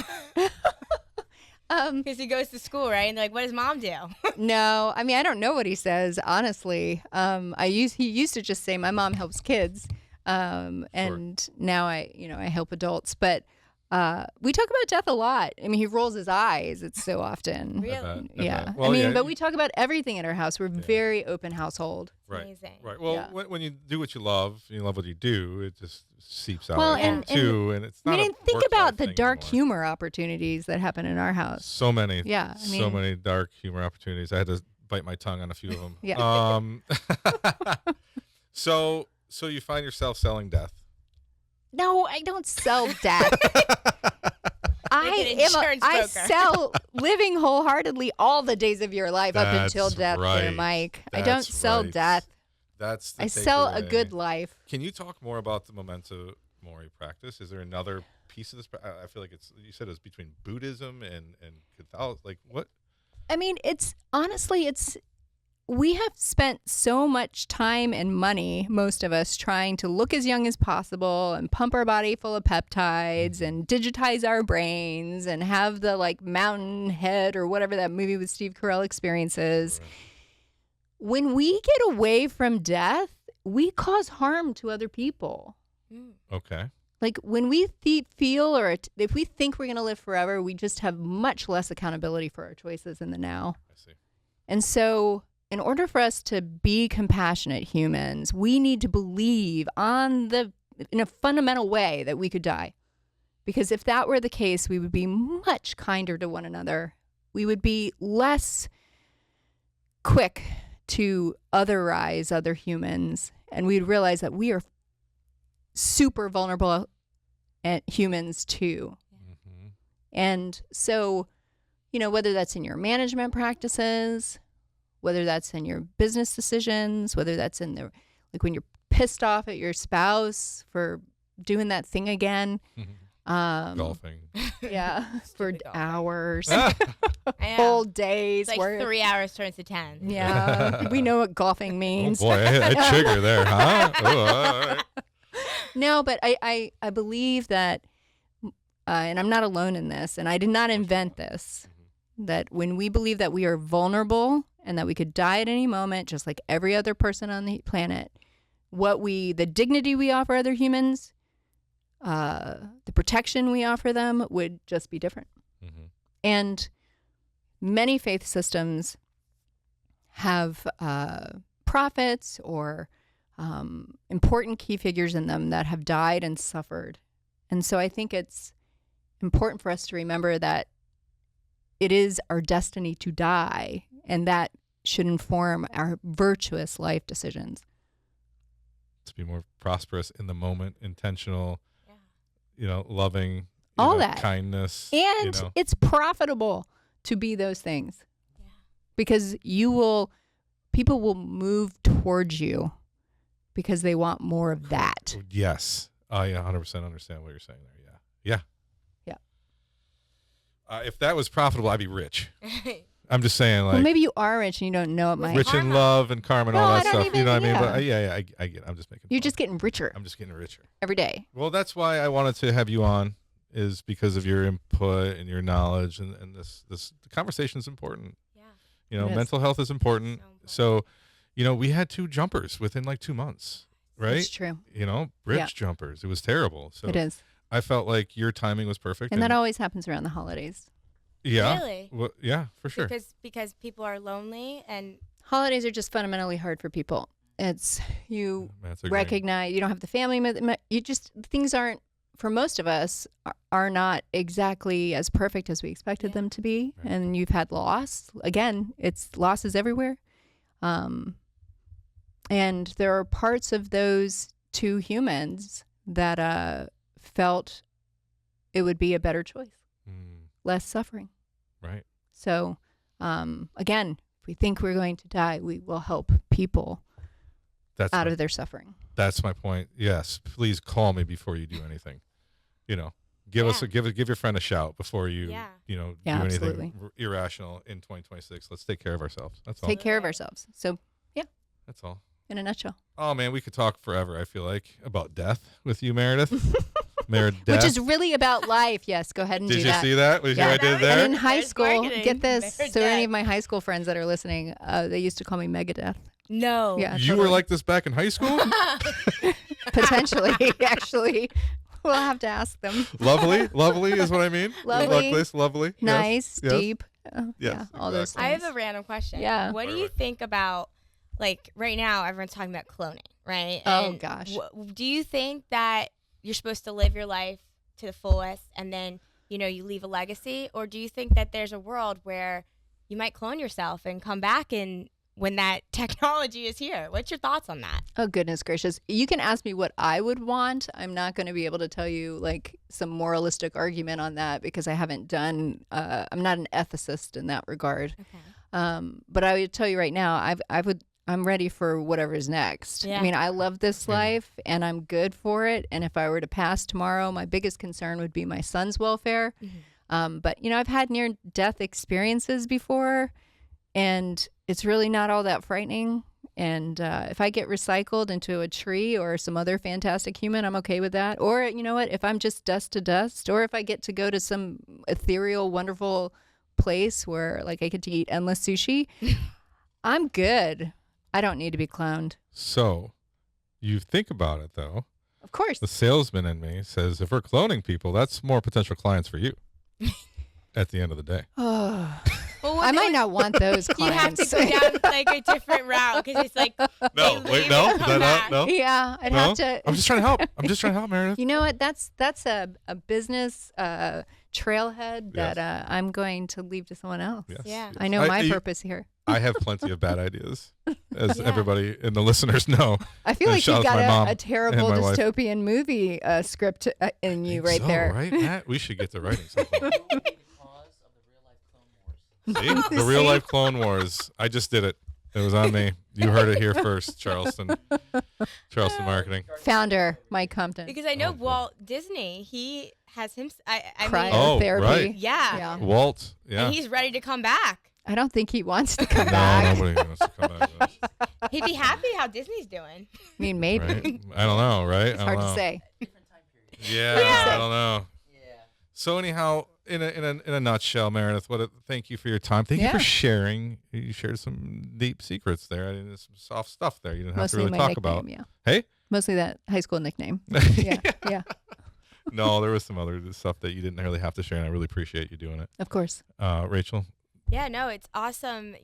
[SPEAKER 3] because he goes to school, right? And they're like, what does mom do?
[SPEAKER 4] No, I mean, I don't know what he says, honestly. He used to just say, my mom helps kids. And now I help adults. But we talk about death a lot. I mean, he rolls his eyes. It's so often.
[SPEAKER 3] Really?
[SPEAKER 2] I
[SPEAKER 4] Yeah.
[SPEAKER 2] bet. Well,
[SPEAKER 4] I mean,
[SPEAKER 2] yeah,
[SPEAKER 4] but we talk about everything in our house. We're very open household.
[SPEAKER 2] Right.
[SPEAKER 3] Amazing.
[SPEAKER 2] Right. Well,
[SPEAKER 4] Yeah.
[SPEAKER 2] when you do what you love what you do, it just seeps out
[SPEAKER 4] Well,
[SPEAKER 2] too, and it's not.
[SPEAKER 4] I mean,
[SPEAKER 2] a
[SPEAKER 4] think
[SPEAKER 2] work-life
[SPEAKER 4] about the
[SPEAKER 2] thing
[SPEAKER 4] dark
[SPEAKER 2] anymore.
[SPEAKER 4] humor opportunities that happen in our house.
[SPEAKER 2] So many.
[SPEAKER 4] Yeah, I
[SPEAKER 2] so
[SPEAKER 4] mean-
[SPEAKER 2] many dark humor opportunities. I had to bite my tongue on a few of them.
[SPEAKER 4] Yeah.
[SPEAKER 2] So you find yourself selling death.
[SPEAKER 4] No, I don't sell death.
[SPEAKER 3] Like an insurance
[SPEAKER 4] I
[SPEAKER 3] broker.
[SPEAKER 4] sell living wholeheartedly all the days of your life up until
[SPEAKER 2] That's
[SPEAKER 4] death,
[SPEAKER 2] right.
[SPEAKER 4] there, Mike. I don't
[SPEAKER 2] That's
[SPEAKER 4] sell
[SPEAKER 2] right.
[SPEAKER 4] death.
[SPEAKER 2] That's the
[SPEAKER 4] I sell a
[SPEAKER 2] takeaway.
[SPEAKER 4] good life.
[SPEAKER 2] Can you talk more about the memento mori practice? Is there another piece of this? I feel like you said it was between Buddhism and Catholic. Like what?
[SPEAKER 4] I mean, it's honestly, we have spent so much time and money, most of us, trying to look as young as possible and pump our body full of peptides and digitize our brains and have the like mountain head or whatever that movie with Steve Carell experiences.
[SPEAKER 2] Right.
[SPEAKER 4] When we get away from death, we cause harm to other people.
[SPEAKER 2] Okay.
[SPEAKER 4] Like when we feel or if we think we're going to live forever, we just have much less accountability for our choices in the now.
[SPEAKER 2] I see.
[SPEAKER 4] And so in order for us to be compassionate humans, we need to believe in a fundamental way that we could die. Because if that were the case, we would be much kinder to one another. We would be less quick to otherize other humans. And we'd realize that we are super vulnerable humans too.
[SPEAKER 2] Mm-hmm.
[SPEAKER 4] And so, whether that's in your management practices, whether that's in your business decisions, whether that's in when you're pissed off at your spouse for doing that thing again.
[SPEAKER 2] Golfing.
[SPEAKER 4] Yeah, for
[SPEAKER 3] Stupid golfing.
[SPEAKER 4] hours,
[SPEAKER 3] I know.
[SPEAKER 4] whole days.
[SPEAKER 3] It's like 3 hours turns to 10.
[SPEAKER 4] Yeah, we know what golfing
[SPEAKER 2] Oh
[SPEAKER 4] means.
[SPEAKER 2] boy, I trigger there, huh? Oh, all right.
[SPEAKER 4] No, but I believe that, and I'm not alone in this, and I did not invent this, that when we believe that we are vulnerable and that we could die at any moment, just like every other person on the planet, the dignity we offer other humans, the protection we offer them would just be different.
[SPEAKER 2] Mm-hmm.
[SPEAKER 4] And many faith systems have prophets or important key figures in them that have died and suffered. And so I think it's important for us to remember that it is our destiny to die, and that should inform our virtuous life decisions.
[SPEAKER 2] To be more prosperous in the moment, intentional, loving,
[SPEAKER 4] All that.
[SPEAKER 2] kindness.
[SPEAKER 4] And it's profitable to be those things.
[SPEAKER 3] Yeah.
[SPEAKER 4] Because people will move towards you because they want more of that.
[SPEAKER 2] Yes. I 100% understand what you're saying there. Yeah. If that was profitable, I'd be rich. I'm just saying, like,
[SPEAKER 4] Well, maybe you are rich and you don't know it, Mike.
[SPEAKER 2] rich in
[SPEAKER 3] Karma.
[SPEAKER 2] love and karma and
[SPEAKER 4] No,
[SPEAKER 2] all
[SPEAKER 4] I
[SPEAKER 2] that
[SPEAKER 4] don't
[SPEAKER 2] stuff.
[SPEAKER 4] even-
[SPEAKER 2] You know what I mean?
[SPEAKER 4] yeah.
[SPEAKER 2] But I get it. I'm just making
[SPEAKER 4] You're
[SPEAKER 2] fun.
[SPEAKER 4] just getting richer
[SPEAKER 2] I'm just getting richer.
[SPEAKER 4] every day.
[SPEAKER 2] Well, that's why I wanted to have you on, is because of your input and your knowledge, and this the conversation is important.
[SPEAKER 3] Yeah.
[SPEAKER 4] It is.
[SPEAKER 2] Mental health is important.
[SPEAKER 3] So important.
[SPEAKER 2] So, we had 2 jumpers within like 2 months, right?
[SPEAKER 4] It's true.
[SPEAKER 2] Bridge
[SPEAKER 4] Yeah.
[SPEAKER 2] jumpers. It was terrible. So
[SPEAKER 4] It is.
[SPEAKER 2] I felt like your timing was perfect.
[SPEAKER 4] And that always happens around the holidays.
[SPEAKER 2] yeah,
[SPEAKER 3] Really?
[SPEAKER 2] well, yeah, for sure.
[SPEAKER 3] Because people are lonely and
[SPEAKER 4] Holidays are just fundamentally hard for people. It's you
[SPEAKER 2] That's agreeing.
[SPEAKER 4] recognize you don't have the family. Things aren't, for most of us, are not exactly as perfect as we expected
[SPEAKER 3] Yeah.
[SPEAKER 4] them to be.
[SPEAKER 2] Right.
[SPEAKER 4] And you've had loss. Again, it's losses everywhere. And there are parts of those 2 humans that felt it would be a better choice, less suffering.
[SPEAKER 2] Right.
[SPEAKER 4] So, again, if we think we're going to die, we will help people
[SPEAKER 2] That's
[SPEAKER 4] out
[SPEAKER 2] my,
[SPEAKER 4] of their suffering.
[SPEAKER 2] that's my point. Yes, please call me before you do anything. Give us
[SPEAKER 3] Yeah.
[SPEAKER 2] give your friend a shout before you
[SPEAKER 3] Yeah.
[SPEAKER 2] do
[SPEAKER 4] Yeah,
[SPEAKER 2] anything
[SPEAKER 4] absolutely.
[SPEAKER 2] irrational in 2026. Let's take care of ourselves. That's all.
[SPEAKER 4] Take care of ourselves. So,
[SPEAKER 2] That's all.
[SPEAKER 4] in a nutshell,
[SPEAKER 2] Oh man, we could talk forever. I feel like about death with you, Meredith. Meredith.
[SPEAKER 4] which is really about life. Yes, go ahead and
[SPEAKER 2] Did
[SPEAKER 4] do
[SPEAKER 2] you
[SPEAKER 4] that.
[SPEAKER 2] see that? Was
[SPEAKER 4] Yeah.
[SPEAKER 2] what I did
[SPEAKER 3] And
[SPEAKER 2] there?
[SPEAKER 4] And in high
[SPEAKER 3] There's
[SPEAKER 4] school,
[SPEAKER 3] marketing.
[SPEAKER 4] get this.
[SPEAKER 3] Meredith.
[SPEAKER 4] So any of my high school friends that are listening, they used to call me Megadeth.
[SPEAKER 3] no.
[SPEAKER 4] Yeah,
[SPEAKER 2] You were
[SPEAKER 4] totally.
[SPEAKER 2] like this back in high school?
[SPEAKER 4] Potentially, actually. We'll have to ask them.
[SPEAKER 2] Lovely is what I mean.
[SPEAKER 4] Lovely.
[SPEAKER 2] Lovely.
[SPEAKER 4] Nice,
[SPEAKER 2] Yes.
[SPEAKER 4] deep.
[SPEAKER 2] Yes,
[SPEAKER 4] Yeah, all those
[SPEAKER 2] exactly.
[SPEAKER 3] I
[SPEAKER 4] things.
[SPEAKER 3] have a random question.
[SPEAKER 4] Yeah.
[SPEAKER 3] What do you think about, like, right now everyone's talking about cloning, right?
[SPEAKER 4] Oh,
[SPEAKER 3] And
[SPEAKER 4] gosh.
[SPEAKER 3] do you think that you're supposed to live your life to the fullest and then, you leave a legacy? Or do you think that there's a world where you might clone yourself and come back and when that technology is here? What's your thoughts on that?
[SPEAKER 4] Oh, goodness gracious. You can ask me what I would want. I'm not going to be able to tell you like some moralistic argument on that because I haven't done, I'm not an ethicist in that regard.
[SPEAKER 3] Okay.
[SPEAKER 4] But I would tell you right now, I'm ready for whatever's next.
[SPEAKER 3] Yeah.
[SPEAKER 4] I mean, I love this life and I'm good for it. And if I were to pass tomorrow, my biggest concern would be my son's welfare.
[SPEAKER 3] Mm-hmm.
[SPEAKER 4] But, I've had near-death experiences before, and it's really not all that frightening. And if I get recycled into a tree or some other fantastic human, I'm okay with that. Or, you know what, if I'm just dust to dust, or if I get to go to some ethereal, wonderful place where, like, I get to eat endless sushi, I'm good. I don't need to be cloned.
[SPEAKER 2] So, you think about it, though.
[SPEAKER 4] Of course.
[SPEAKER 2] The salesman in me says if we're cloning people, that's more potential clients for you at the end of the day.
[SPEAKER 4] Oh.
[SPEAKER 3] Well,
[SPEAKER 4] I might not want those
[SPEAKER 3] You have
[SPEAKER 4] clients.
[SPEAKER 3] to go down like a different route because it's like
[SPEAKER 2] No,
[SPEAKER 3] they
[SPEAKER 2] wait,
[SPEAKER 3] leave
[SPEAKER 2] no,
[SPEAKER 3] and come
[SPEAKER 2] no,
[SPEAKER 3] back.
[SPEAKER 2] no.
[SPEAKER 4] Yeah, I'd
[SPEAKER 2] No?
[SPEAKER 4] have to.
[SPEAKER 2] I'm just trying to help. Meredith.
[SPEAKER 4] You know what? That's a business trailhead that I'm going to leave to someone else.
[SPEAKER 2] Yes,
[SPEAKER 3] Yeah.
[SPEAKER 2] yes.
[SPEAKER 4] I know my purpose here.
[SPEAKER 2] I have plenty of bad ideas, as
[SPEAKER 3] Yeah.
[SPEAKER 2] everybody and the listeners know.
[SPEAKER 4] I feel
[SPEAKER 2] And
[SPEAKER 4] like
[SPEAKER 2] shout
[SPEAKER 4] you've
[SPEAKER 2] out to my mom
[SPEAKER 4] got a terrible
[SPEAKER 2] and my wife.
[SPEAKER 4] dystopian movie script in you right
[SPEAKER 2] So,
[SPEAKER 4] there.
[SPEAKER 2] right, Matt? We should get to writing something. See?
[SPEAKER 4] See?
[SPEAKER 2] The real life Clone Wars. I just did it. It was on me. You heard it here first, Charleston Marketing.
[SPEAKER 4] Founder Mike Compton.
[SPEAKER 3] Because I know
[SPEAKER 2] Oh, boy.
[SPEAKER 3] Walt Disney, he has him. I mean,
[SPEAKER 4] Cryotherapy.
[SPEAKER 2] right.
[SPEAKER 3] yeah.
[SPEAKER 4] Yeah.
[SPEAKER 2] Walt, yeah.
[SPEAKER 3] And he's ready to come back.
[SPEAKER 4] I don't think he wants to come
[SPEAKER 2] No,
[SPEAKER 4] back.
[SPEAKER 2] nobody wants to come back. with us,
[SPEAKER 3] He'd be happy how Disney's doing.
[SPEAKER 4] I mean, maybe.
[SPEAKER 2] Right? I don't know, right?
[SPEAKER 4] It's hard to say.
[SPEAKER 2] Yeah,
[SPEAKER 3] Yeah.
[SPEAKER 2] I don't know. So anyhow, in a nutshell, Meridith, thank you for your time. Thank you
[SPEAKER 4] Yeah.
[SPEAKER 2] for sharing. You shared some deep secrets there. I mean, there's some soft stuff there. You didn't have
[SPEAKER 4] Mostly
[SPEAKER 2] to really
[SPEAKER 4] my
[SPEAKER 2] talk about.
[SPEAKER 4] nickname, yeah.
[SPEAKER 2] Hey?
[SPEAKER 4] Mostly that high school nickname. Yeah, yeah,
[SPEAKER 2] No, there was some other stuff that you didn't really have to share, and I really appreciate you doing it.
[SPEAKER 4] of course.
[SPEAKER 2] Rachel?
[SPEAKER 3] Yeah, no, it's awesome,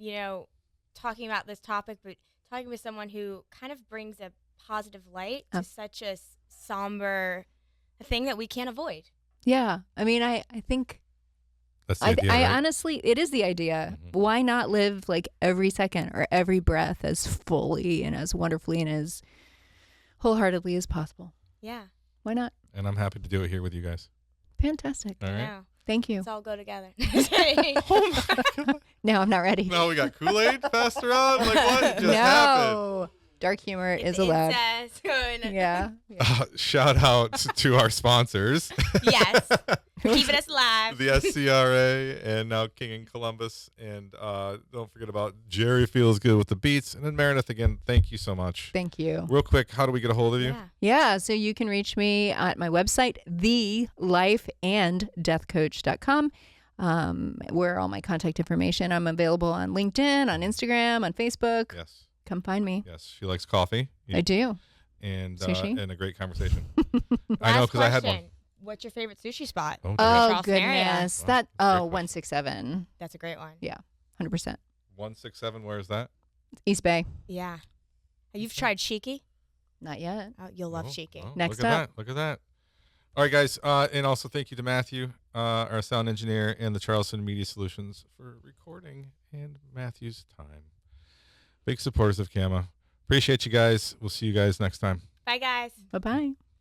[SPEAKER 3] talking about this topic, but talking with someone who kind of brings a positive light to such a somber thing that we can't avoid.
[SPEAKER 4] Yeah. I mean, I think
[SPEAKER 2] That's the idea,
[SPEAKER 4] I
[SPEAKER 2] right?
[SPEAKER 4] honestly, it is the idea. Why not live like every second or every breath as fully and as wonderfully and as wholeheartedly as possible?
[SPEAKER 3] Yeah.
[SPEAKER 4] Why not?
[SPEAKER 2] And I'm happy to do it here with you guys.
[SPEAKER 4] Fantastic.
[SPEAKER 2] All right?
[SPEAKER 3] Yeah.
[SPEAKER 4] Thank you.
[SPEAKER 3] Let's all go together.
[SPEAKER 2] Oh, my God.
[SPEAKER 4] No, I'm not ready.
[SPEAKER 2] No, we got Kool-Aid passed around? Like, what just happened?
[SPEAKER 4] No. Dark humor is allowed.
[SPEAKER 3] Incest.
[SPEAKER 4] Yeah.
[SPEAKER 2] Shout out to our sponsors.
[SPEAKER 3] Yes. Keeping us alive.
[SPEAKER 2] The SCRA and now King in Columbus. And don't forget about Jerry Feels Good with the Beats. And then Meridith, again, thank you so much.
[SPEAKER 4] Thank you.
[SPEAKER 2] Real quick, how do we get a hold of you?
[SPEAKER 3] Yeah.
[SPEAKER 4] Yeah, so you can reach me at my website, thelifeanddeathcoach.com, where all my contact information. I'm available on LinkedIn, on Instagram, on Facebook.
[SPEAKER 2] Yes.
[SPEAKER 4] Come find me.
[SPEAKER 2] Yes. She likes coffee.
[SPEAKER 4] I do.
[SPEAKER 2] And
[SPEAKER 4] Sushi?
[SPEAKER 2] and a great conversation.
[SPEAKER 3] Last
[SPEAKER 2] I know because I had one.
[SPEAKER 3] question. What's your favorite sushi spot?
[SPEAKER 2] Okay.
[SPEAKER 4] Oh,
[SPEAKER 3] Charleston area.
[SPEAKER 4] goodness.
[SPEAKER 2] Wow,
[SPEAKER 4] That,
[SPEAKER 2] that's a great
[SPEAKER 4] 167.
[SPEAKER 3] That's a great one.
[SPEAKER 4] 100%.
[SPEAKER 2] 167, where is that?
[SPEAKER 4] East Bay.
[SPEAKER 3] Yeah. You've tried Shiki?
[SPEAKER 4] Not yet.
[SPEAKER 3] Oh, you'll love
[SPEAKER 2] Oh,
[SPEAKER 3] Shiki.
[SPEAKER 2] oh,
[SPEAKER 4] Next
[SPEAKER 2] look at
[SPEAKER 4] up.
[SPEAKER 2] that. Look at that. All right, guys. And also thank you to Matthew, our sound engineer, and the Charleston Media Solutions for recording and Matthew's time. Big supporters of Kama. Appreciate you guys. We'll see you guys next time.
[SPEAKER 3] Bye, guys.
[SPEAKER 4] Bye-bye.